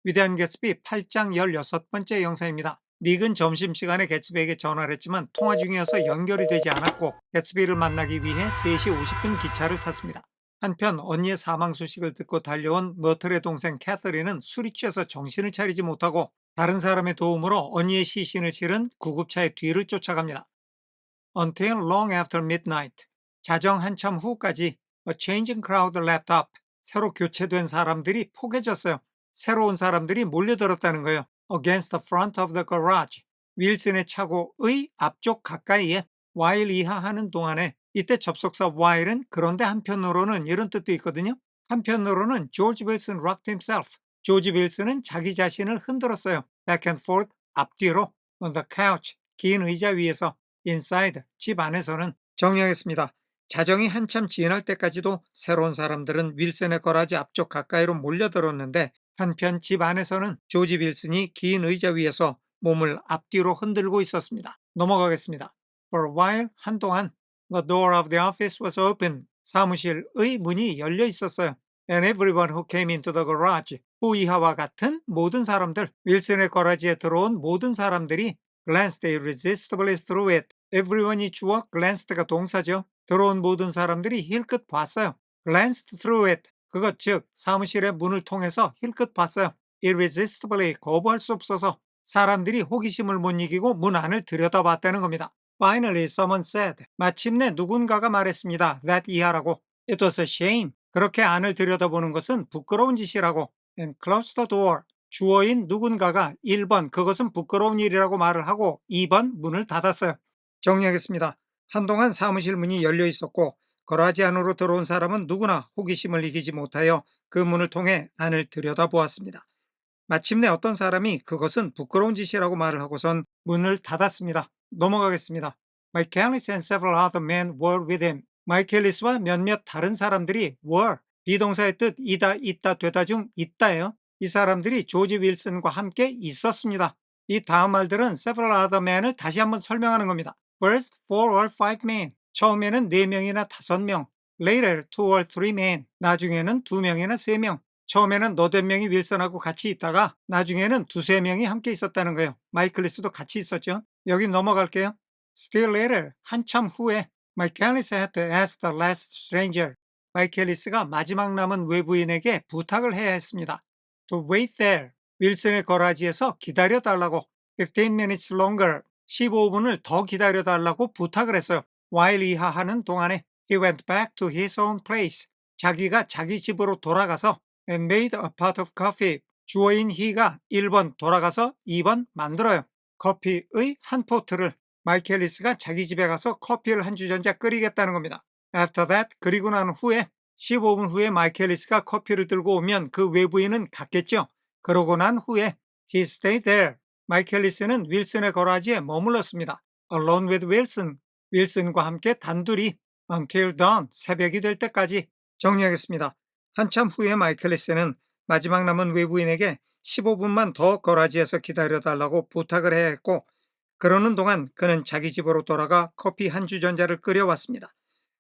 위대한 개츠비 8장 16번째 영상입니다. 닉은 점심시간에 개츠비에게 전화를 했지만 통화 중이어서 연결이 되지 않았고 개츠비를 만나기 위해 3시 50분 기차를 탔습니다. 한편 언니의 사망 소식을 듣고 달려온 머틀의 동생 캐서린은 술이 취해서 정신을 차리지 못하고 다른 사람의 도움으로 언니의 시신을 실은 구급차의 뒤를 쫓아갑니다. Until long after midnight. 자정 한참 후까지 A changing crowd lapped up. 새로 교체된 사람들이 포개졌어요. 새로운 사람들이 몰려들었다는 거예요. Against the front of the garage. 윌슨의 차고의 앞쪽 가까이에 while 이하 하는 동안에 이때 접속사 while은 그런데 한편으로는 이런 뜻도 있거든요. 한편으로는 George Wilson rocked himself. 조지 윌슨은 자기 자신을 흔들었어요. Back and forth, 앞뒤로 on the couch, 긴 의자 위에서 inside, 집 안에서는 정리하겠습니다. 자정이 한참 지날 때까지도 새로운 사람들은 윌슨의 거라지 앞쪽 가까이로 몰려들었는데 한편 집 안에서는 조지 윌슨이 긴 의자 위에서 몸을 앞뒤로 흔들고 있었습니다. 넘어가겠습니다. For a while, 한동안 the door of the office was open. 사무실의 문이 열려 있었어요. And everyone who came into the garage, 후이하와 같은 모든 사람들, 윌슨의 거라지에 들어온 모든 사람들이 glanced irresistibly through it. everyone이 주어, glanced가 동사죠. 들어온 모든 사람들이 힐끗 봤어요. glanced through it. 그것 즉 사무실의 문을 통해서 힐끗 봤어요. irresistibly 거부할 수 없어서 사람들이 호기심을 못 이기고 문 안을 들여다봤다는 겁니다. Finally, someone said. 마침내 누군가가 말했습니다. That 이하라고. It was a shame. 그렇게 안을 들여다보는 것은 부끄러운 짓이라고. And closed the door. 주어인 누군가가 1번 그것은 부끄러운 일이라고 말을 하고 2번 문을 닫았어요. 정리하겠습니다. 한동안 사무실 문이 열려 있었고 거라지 안으로 들어온 사람은 누구나 호기심을 이기지 못하여 그 문을 통해 안을 들여다보았습니다. 마침내 어떤 사람이 그것은 부끄러운 짓이라고 말을 하고선 문을 닫았습니다. 넘어가겠습니다. 마이켈리스 and several other men were with him. 마이켈리스와 몇몇 다른 사람들이 were, 비동사의 뜻 이다, 있다, 되다 중 있다예요. 이 사람들이 조지 윌슨과 함께 있었습니다. 이 다음 말들은 several other men을 다시 한번 설명하는 겁니다. First, 4 or 5 men. 처음에는 4명이나 5명. Later, 2 or 3 men. 나중에는 2명이나 3명. 처음에는 너댓 명이 윌슨하고 같이 있다가 나중에는 2~3명이 함께 있었다는 거예요. 마이클리스도 같이 있었죠. 여기 넘어갈게요. Still later, 한참 후에 마이켈리스 had to ask the last stranger. 마이켈리스가 마지막 남은 외부인에게 부탁을 해야 했습니다. To wait there. 윌슨의 거라지에서 기다려달라고. 15 minutes longer. 15분을 더 기다려달라고 부탁을 했어요. while 이하 하는 동안에 he went back to his own place. 자기가 자기 집으로 돌아가서 and made a pot of coffee. 주어인 he가 1번 돌아가서 2번 만들어요. 커피의 한 포트를 마이켈리스가 자기 집에 가서 커피를 한 주전자 끓이겠다는 겁니다. After that, 그리고 난 후에 15분 후에 마이켈리스가 커피를 들고 오면 그 외부인은 갔겠죠. 그러고 난 후에 he stayed there. 마이켈리스는 윌슨의 거라지에 머물렀습니다. Alone with Wilson. 윌슨과 함께 단둘이 until dawn. 새벽이 될 때까지. 정리하겠습니다. 한참 후에 마이클리스는 마지막 남은 외부인에게 15분만 더 거라지에서 기다려달라고 부탁을 해야 했고 그러는 동안 그는 자기 집으로 돌아가 커피 한 주전자를 끓여왔습니다.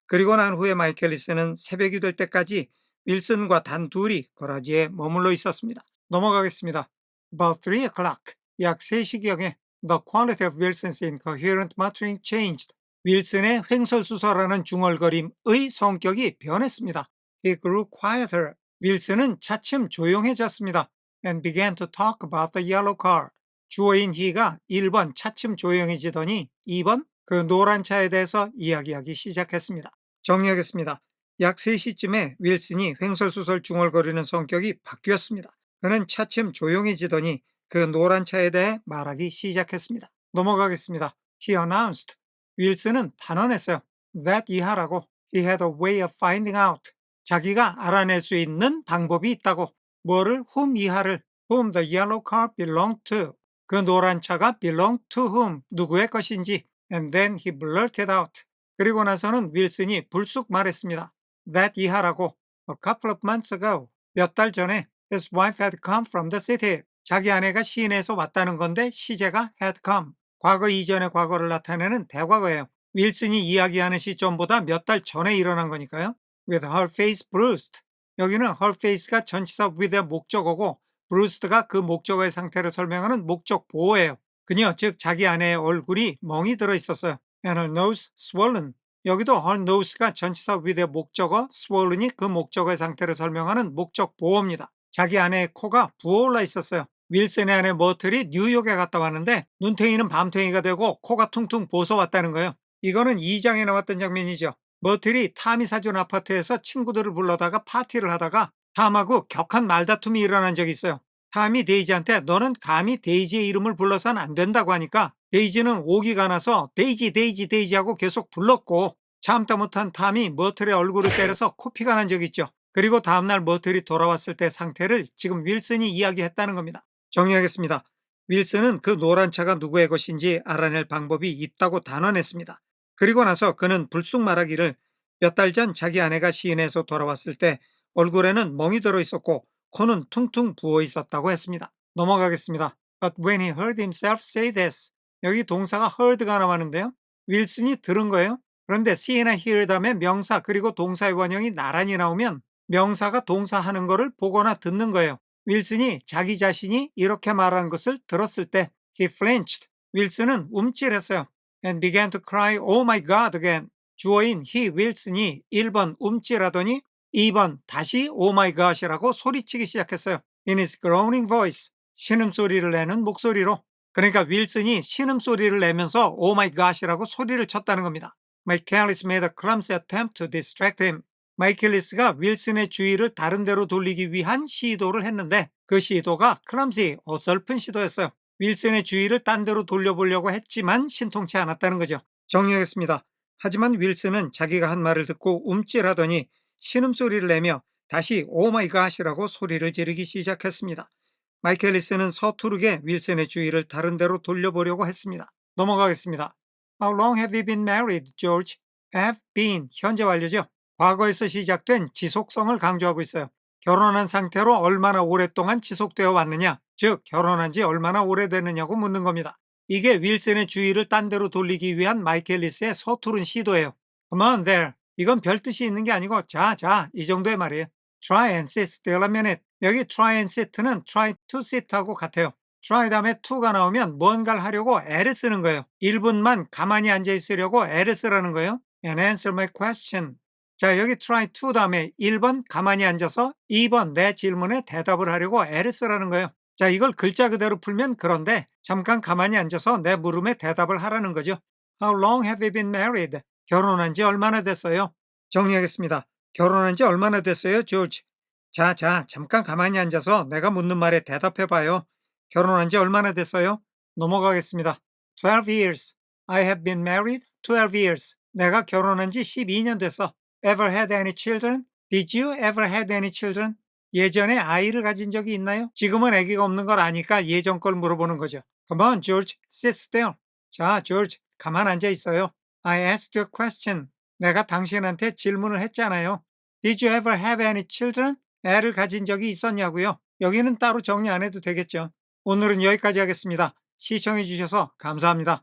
그리고 난 후에 마이클리스는 새벽이 될 때까지 윌슨과 단둘이 거라지에 머물러 있었습니다. 넘어가겠습니다. About 3 o'clock. 약 3시경에 The quality of Wilson's incoherent muttering changed. 윌슨의 횡설수설하는 중얼거림의 성격이 변했습니다. He grew quieter. 윌슨은 차츰 조용해졌습니다. And began to talk about the yellow car. 주어인 he가 1번 차츰 조용해지더니 2번 그 노란 차에 대해서 이야기하기 시작했습니다. 정리하겠습니다. 약 3시쯤에 윌슨이 횡설수설 중얼거리는 성격이 바뀌었습니다. 그는 차츰 조용해지더니 그 노란 차에 대해 말하기 시작했습니다. 넘어가겠습니다. He announced. 윌슨은 단언했어요. That 이하라고. He had a way of finding out. 자기가 알아낼 수 있는 방법이 있다고. 뭐를? whom 이하를. whom the yellow car belonged to. 그 노란 차가 belonged to whom. 누구의 것인지. And then he blurted out. 그리고 나서는 윌슨이 불쑥 말했습니다. That 이하라고. A couple of months ago. 몇 달 전에 his wife had come from the city. 자기 아내가 시내에서 왔다는 건데 시제가 had come. 과거 이전의 과거를 나타내는 대과거예요. 윌슨이 이야기하는 시점보다 몇 달 전에 일어난 거니까요. With her face bruised. 여기는 her face가 전치사 with의 목적어고 브루스드가 그 목적어의 상태를 설명하는 목적 보어예요. 그녀, 즉 자기 아내의 얼굴이 멍이 들어 있었어요. And her nose swollen. 여기도 her nose가 전치사 위대 목적어, swollen이 그 목적어의 상태를 설명하는 목적 보어입니다. 자기 아내의 코가 부어올라 있었어요. 윌슨의 아내 머틀이 뉴욕에 갔다 왔는데 눈탱이는 밤탱이가 되고 코가 퉁퉁 부어왔다는 거예요. 이거는 2장에 나왔던 장면이죠. 머틀이 탐이 사준 아파트에서 친구들을 불러다가 파티를 하다가 탐하고 격한 말다툼이 일어난 적이 있어요. 탐이 데이지한테 너는 감히 데이지의 이름을 불러서는 안 된다고 하니까 데이지는 오기가 나서 데이지 데이지 데이지 하고 계속 불렀고 참다 못한 탐이 머틀의 얼굴을 때려서 코피가 난 적이 있죠. 그리고 다음날 머틀이 돌아왔을 때 상태를 지금 윌슨이 이야기했다는 겁니다. 정리하겠습니다. 윌슨은 그 노란 차가 누구의 것인지 알아낼 방법이 있다고 단언했습니다. 그리고 나서 그는 불쑥 말하기를 몇 달 전 자기 아내가 시인에서 돌아왔을 때 얼굴에는 멍이 들어 있었고 코는 퉁퉁 부어 있었다고 했습니다. 넘어가겠습니다. But when he heard himself say this, 여기 동사가 heard가 나왔는데요. 윌슨이 들은 거예요. 그런데 see나 hear 다음에 명사 그리고 동사의 원형이 나란히 나오면 명사가 동사하는 거를 보거나 듣는 거예요. 윌슨이 자기 자신이 이렇게 말하는 것을 들었을 때 he flinched. 윌슨은 움찔했어요. And began to cry, oh my God again. 주어인 he, 윌슨이 1번 움찔하더니 2번 다시 oh my God이라고 소리치기 시작했어요. In his groaning voice. 신음소리를 내는 목소리로. 그러니까 윌슨이 신음소리를 내면서 oh my God이라고 소리를 쳤다는 겁니다. 마이켈리스 made a clumsy attempt to distract him. 마이켈리스가 윌슨의 주의를 다른 데로 돌리기 위한 시도를 했는데 그 시도가 클럼시, 어설픈 시도였어요. 윌슨의 주의를 딴 데로 돌려보려고 했지만 신통치 않았다는 거죠. 정리하겠습니다. 하지만 윌슨은 자기가 한 말을 듣고 움찔하더니 신음소리를 내며 다시 오마이갓이라고 소리를 지르기 시작했습니다. 마이켈리스는 서투르게 윌슨의 주의를 다른 데로 돌려보려고 했습니다. 넘어가겠습니다. How long have you been married, George? Have been, 현재 완료죠. 과거에서 시작된 지속성을 강조하고 있어요. 결혼한 상태로 얼마나 오랫동안 지속되어 왔느냐, 즉 결혼한 지 얼마나 오래됐느냐고 묻는 겁니다. 이게 윌슨의 주의를 딴 데로 돌리기 위한 마이켈리스의 서투른 시도예요. Come on there. 이건 별 뜻이 있는 게 아니고 자, 이 정도의 말이에요. Try and sit still a minute. 여기 try and sit는 try to sit하고 같아요. try 다음에 to가 나오면 뭔가를 하려고 애를 쓰는 거예요. 1분만 가만히 앉아 있으려고 애를 쓰라는 거예요. And answer my question. 자, 여기 try to 다음에 1번 가만히 앉아서 2번 내 질문에 대답을 하려고 애를 쓰라는 거예요. 자, 이걸 글자 그대로 풀면 그런데 잠깐 가만히 앉아서 내 물음에 대답을 하라는 거죠. How long have you been married? 결혼한 지 얼마나 됐어요? 정리하겠습니다. 결혼한 지 얼마나 됐어요, 조지? 자, 잠깐 가만히 앉아서 내가 묻는 말에 대답해봐요. 결혼한 지 얼마나 됐어요? 넘어가겠습니다. 12 years. I have been married 12 years. 내가 결혼한 지 12년 됐어. Ever had any children? Did you ever had any children? 예전에 아이를 가진 적이 있나요? 지금은 아기가 없는 걸 아니까 예전 걸 물어보는 거죠. Come on, George. Sit still. 자, George. 가만 앉아 있어요. I asked you a question. 내가 당신한테 질문을 했잖아요. Did you ever have any children? 애를 가진 적이 있었냐고요? 여기는 따로 정리 안 해도 되겠죠. 오늘은 여기까지 하겠습니다. 시청해 주셔서 감사합니다.